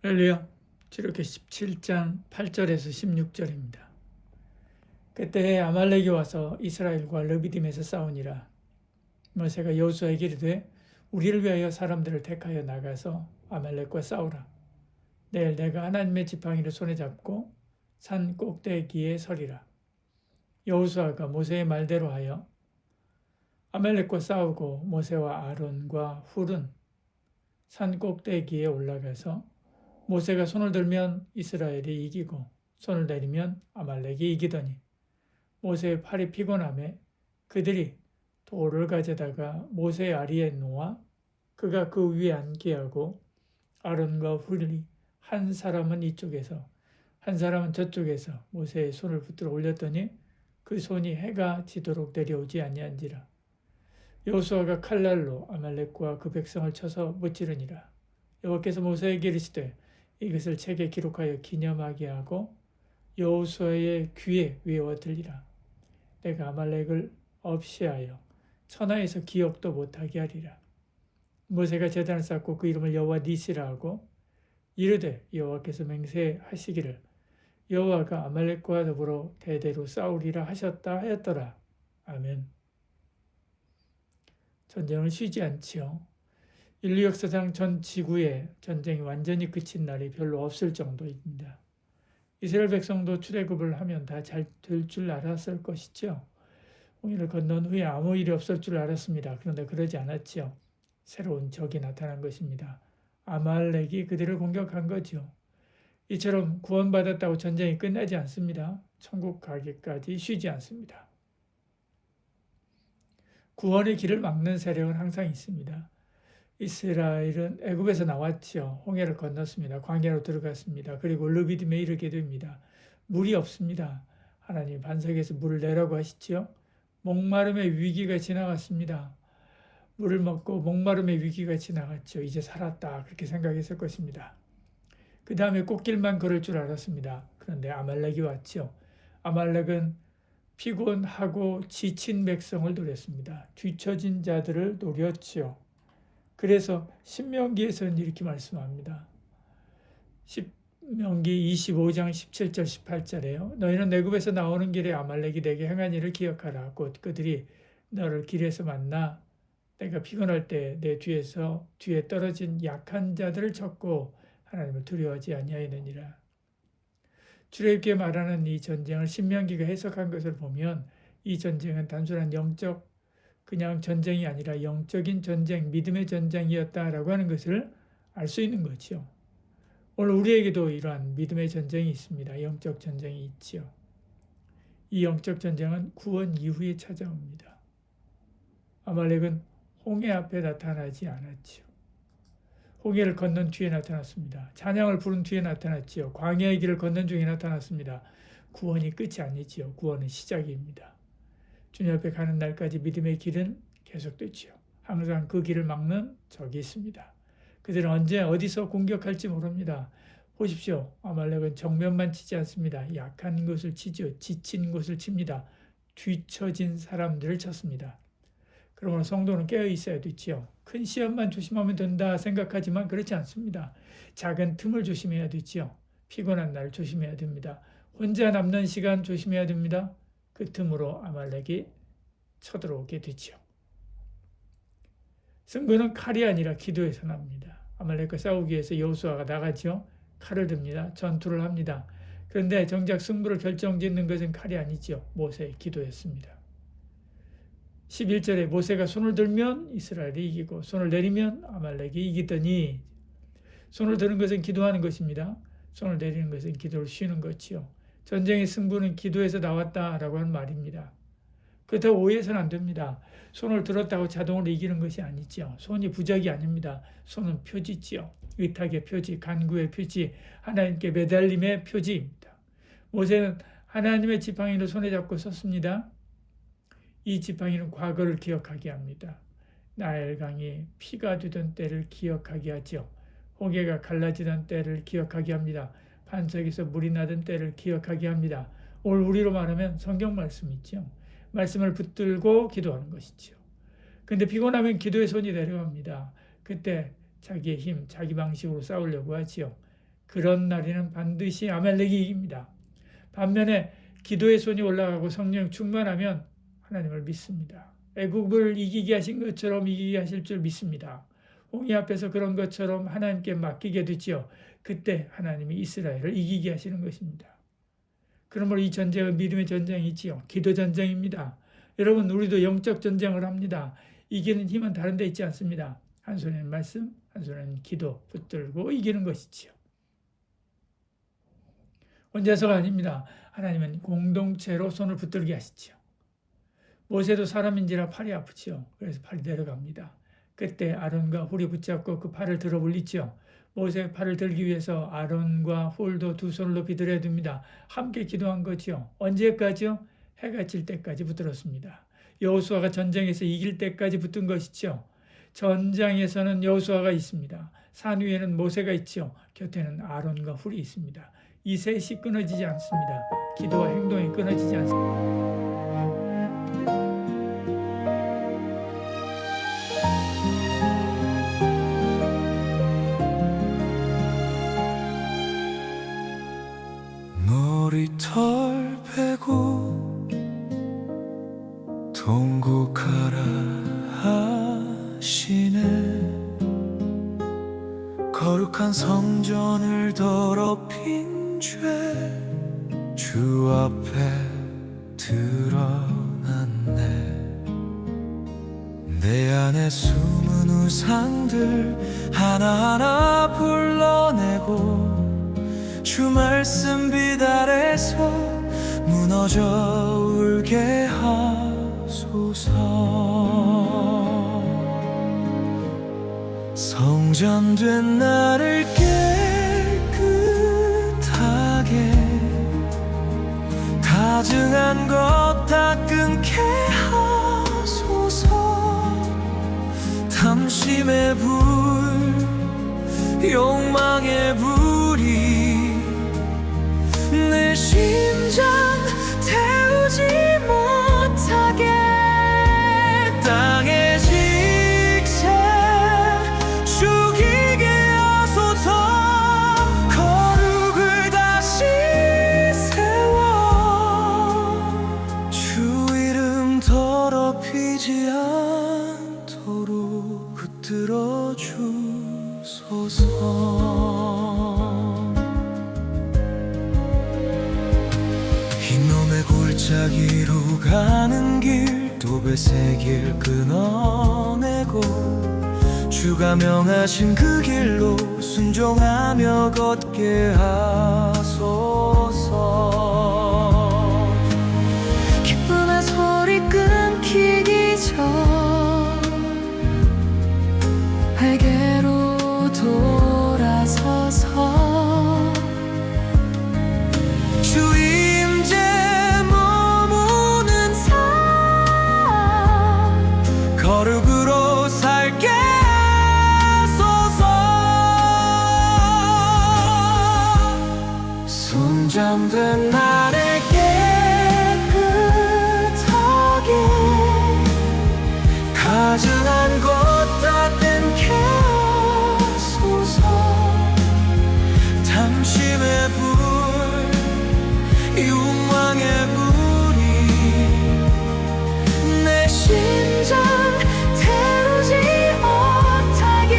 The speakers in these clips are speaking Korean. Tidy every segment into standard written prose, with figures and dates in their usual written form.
할렐루야. 출애굽기 17장 8절에서 16절입니다. 그때 아말렉이 와서 이스라엘과 르비딤에서 싸우니라. 모세가 여호수아에게 이르되 우리를 위하여 사람들을 택하여 나가서 아말렉과 싸우라. 내일 내가 하나님의 지팡이를 손에 잡고 산 꼭대기에 서리라. 여호수아가 모세의 말대로 하여 아말렉과 싸우고 모세와 아론과 훌은 산 꼭대기에 올라가서 모세가 손을 들면 이스라엘이 이기고 손을 내리면 아말렉이 이기더니 모세의 팔이 피곤하매 그들이 돌을 가져다가 모세의 아리에 놓아 그가 그 위에 앉게 하고 아론과 훌이 한 사람은 이쪽에서 한 사람은 저쪽에서 모세의 손을 붙들어 올렸더니 그 손이 해가 지도록 내려오지 아니한지라. 여호수아가 칼날로 아말렉과 그 백성을 쳐서 무찌르니라. 여호와께서 모세에게 이르시되 이것을 책에 기록하여 기념하게 하고 여호수아의 귀에 외워 들리라. 내가 아말렉을 없이하여 천하에서 기억도 못하게 하리라. 모세가 제단을 쌓고 그 이름을 여호와 니시라 하고 이르되 여호와께서 맹세하시기를 여호와가 아말렉과 더불어 대대로 싸우리라 하셨다 하였더라. 아멘. 전쟁은 쉬지 않지요. 인류 역사상 전 지구에 전쟁이 완전히 그친 날이 별로 없을 정도입니다. 이스라엘 백성도 출애굽을 하면 다 잘 될 줄 알았을 것이죠. 홍해를 건넌 후에 아무 일이 없을 줄 알았습니다. 그런데 그러지 않았죠. 새로운 적이 나타난 것입니다. 아말렉이 그들을 공격한 거죠. 이처럼 구원받았다고 전쟁이 끝나지 않습니다. 천국 가기까지 쉬지 않습니다. 구원의 길을 막는 세력은 항상 있습니다. 이스라엘은 애굽에서 나왔죠. 홍해를 건넜습니다. 광야로 들어갔습니다. 그리고 르비딤에 이르게 됩니다. 물이 없습니다. 하나님 반석에서 물을 내라고 하시지요. 목마름의 위기가 지나갔습니다. 물을 먹고 목마름의 위기가 지나갔죠. 이제 살았다 그렇게 생각했을 것입니다. 그 다음에 꽃길만 걸을 줄 알았습니다. 그런데 아말렉이 왔죠. 아말렉은 피곤하고 지친 백성을 노렸습니다. 뒤처진 자들을 노렸지요. 그래서 신명기에서는 이렇게 말씀합니다. 신명기 25장 17절 18절에요. 너희는 애굽에서 나오는 길에 아말렉이 내게 행한 일을 기억하라. 곧 그들이 너를 길에서 만나 내가 피곤할 때 내 뒤에 떨어진 약한 자들을 쳤고 하나님을 두려워하지 아니하였느니라. 출애굽기에 말하는 이 전쟁을 신명기가 해석한 것을 보면 이 전쟁은 단순한 영적 그냥 전쟁이 아니라 영적인 전쟁, 믿음의 전쟁이었다라고 하는 것을 알 수 있는 거죠. 오늘 우리에게도 이러한 믿음의 전쟁이 있습니다. 영적 전쟁이 있지요. 이 영적 전쟁은 구원 이후에 찾아옵니다. 아말렉은 홍해 앞에 나타나지 않았지요. 홍해를 건넌 뒤에 나타났습니다. 찬양을 부른 뒤에 나타났지요. 광야의 길을 건넌 중에 나타났습니다. 구원이 끝이 아니지요. 구원은 시작입니다. 주님 앞에 가는 날까지 믿음의 길은 계속되지요. 항상 그 길을 막는 적이 있습니다. 그들은 언제 어디서 공격할지 모릅니다. 보십시오. 아말렉은 정면만 치지 않습니다. 약한 것을 치죠. 지친 것을 칩니다. 뒤처진 사람들을 쳤습니다. 그러므로 성도는 깨어 있어야 되지요. 큰 시험만 조심하면 된다 생각하지만 그렇지 않습니다. 작은 틈을 조심해야 되지요. 피곤한 날 조심해야 됩니다. 혼자 남는 시간 조심해야 됩니다. 그 틈으로 아말렉이 쳐들어오게 되지요. 승부는 칼이 아니라 기도에서 납니다. 아말렉과 싸우기 위해서 여호수아가 나가죠. 칼을 듭니다. 전투를 합니다. 그런데 정작 승부를 결정짓는 것은 칼이 아니죠. 모세의 기도였습니다. 11절에 모세가 손을 들면 이스라엘이 이기고 손을 내리면 아말렉이 이기더니 손을 드는 것은 기도하는 것입니다. 손을 내리는 것은 기도를 쉬는 것이요. 전쟁의 승부는 기도에서 나왔다라고 하는 말입니다. 그렇다고 오해해서는 안 됩니다. 손을 들었다고 자동으로 이기는 것이 아니죠. 손이 부적이 아닙니다. 손은 표지지요. 의탁의 표지, 간구의 표지, 하나님께 매달림의 표지입니다. 모세는 하나님의 지팡이를 손에 잡고 섰습니다. 이 지팡이는 과거를 기억하게 합니다. 나일강이 피가 되던 때를 기억하게 하죠. 홍해가 갈라지던 때를 기억하게 합니다. 반석에서 물이 나던 때를 기억하게 합니다. 오늘 우리로 말하면 성경 말씀 있죠. 말씀을 붙들고 기도하는 것이죠. 근데 피곤하면 기도의 손이 내려갑니다. 그때 자기의 힘, 자기 방식으로 싸우려고 하지요. 그런 날에는 반드시 아말렉이 이깁니다. 반면에 기도의 손이 올라가고 성령 충만하면 하나님을 믿습니다. 애국을 이기게 하신 것처럼 이기게 하실 줄 믿습니다. 홍해 앞에서 그런 것처럼 하나님께 맡기게 되지요. 그때 하나님이 이스라엘을 이기게 하시는 것입니다. 그러므로 이 전쟁은 믿음의 전쟁이지요. 기도 전쟁입니다. 여러분, 우리도 영적 전쟁을 합니다. 이기는 힘은 다른 데 있지 않습니다. 한 손에는 말씀, 한 손에는 기도 붙들고 이기는 것이지요. 혼자서가 아닙니다. 하나님은 공동체로 손을 붙들게 하시지요. 모세도 사람인지라 팔이 아프지요. 그래서 팔이 내려갑니다. 그때 아론과 훌이 붙잡고 그 팔을 들어 올리지요. 모세의 팔을 들기 위해서 아론과 훌도 두 손을 높이 들어야 됩니다. 함께 기도한 거지요. 언제까지요? 해가 질 때까지 붙들었습니다. 여호수아가 전쟁에서 이길 때까지 붙든 것이죠. 전장에서는 여호수아가 있습니다. 산 위에는 모세가 있죠. 곁에는 아론과 훌이 있습니다. 이 셋이 끊어지지 않습니다. 기도와 행동이 끊어지지 않습니다. 머리털 베고 통곡하라 하시네. 거룩한 성전을 더럽힌 죄 주 앞에 드러났네. 내 안에 숨은 우상들 하나하나 불러내고 주 말씀 빛 아래서 무너져 울게 하소서. 성전된 나를 깨끗하게 가증한 것 다 끊게 하소서. 탐심의 불 욕망의 불이 내 심장 태우지 못하게 땅의 직세 죽이게 하소서. 거룩을 다시 세워 주 이름 더럽히지 않도록 붙들어 주소서. 흰놈의 골짜기로 가는 길 도벳의 길 끊어내고 주가 명하신 그 길로 순종하며 걷게 하소서. 기쁨의 소리 끊기기 전 회개로 돌아서서 주 임재 머무는 삶 거룩으로 살게 하소서. 손잠든 나를 깨끗하게 가증한 것 다 땡게 하소서. 탐심의 불 욕망의 불이 내 심장 태우지 못하게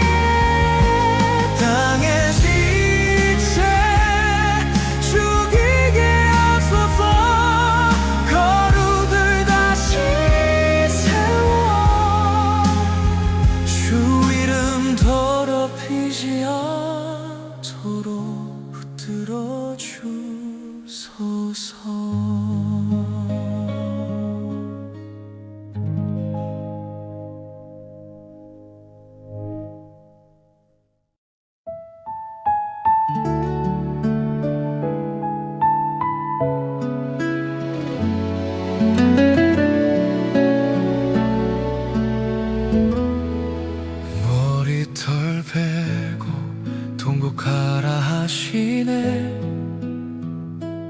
땅의 직세 죽이게 하소서. 거룩을 다시 세워 주 이름 더럽히지 않도록 붙들어 주소서. 머리털 베고 통곡하라 하시네.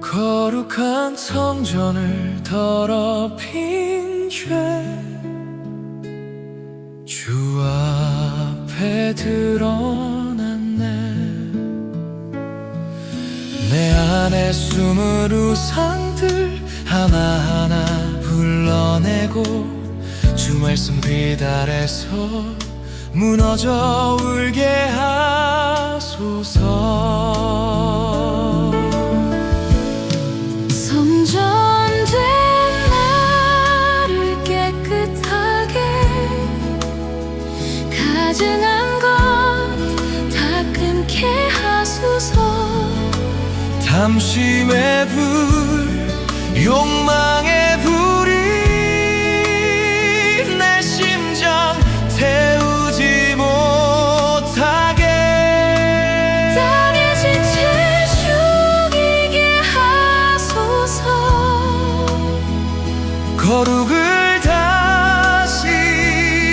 거룩한 성전을 더럽힌 죄 주 앞에 드러났네. 나의 숨을 우상들 하나하나 불러내고 주 말씀 귀달에서 무너져 울게 하소서. 성전된 나를 깨끗하게 가증한 것 다 끊게 하소서. 탐심의 불 욕망의 불이 내 심장 태우지 못하게 땅의 지체 죽이게 하소서. 거룩을 다시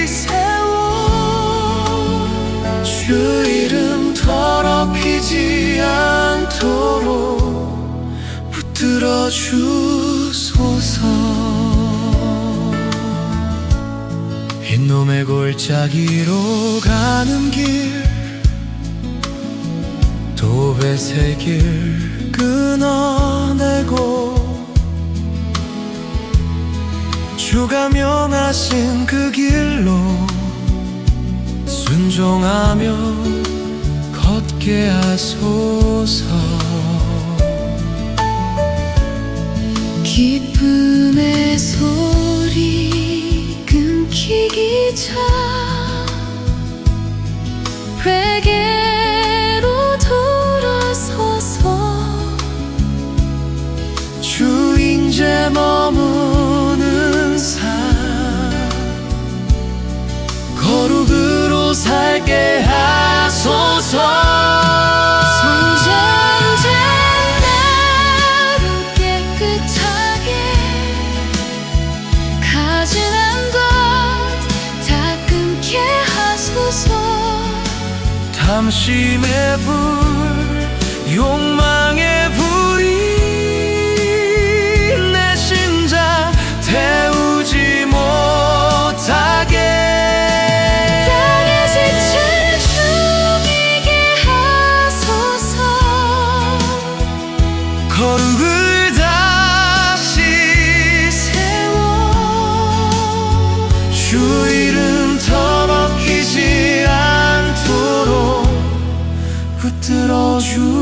세워 주 이름 더럽히지 않도록 붙들어 주소서. 흰놈의 골짜기로 가는 길 도배새 길 끊어내고 주가 명하신 그 길로 순종하며 걷게 하소서. 기쁨의 소리 끊기기 전 회개로 돌아서서 주 인재 머무는 삶 거룩으로 살게 하소서. 성전된 나를 깨끗하게 가증한 것 다 끊게 하소서. 탐심의 불 욕망의 불이 내 심장 태우지 못하게 땅의 지체 죽이게 하소서. 거룩을 다시 세워 주 이름 더럽히지 않도록 붙들어 주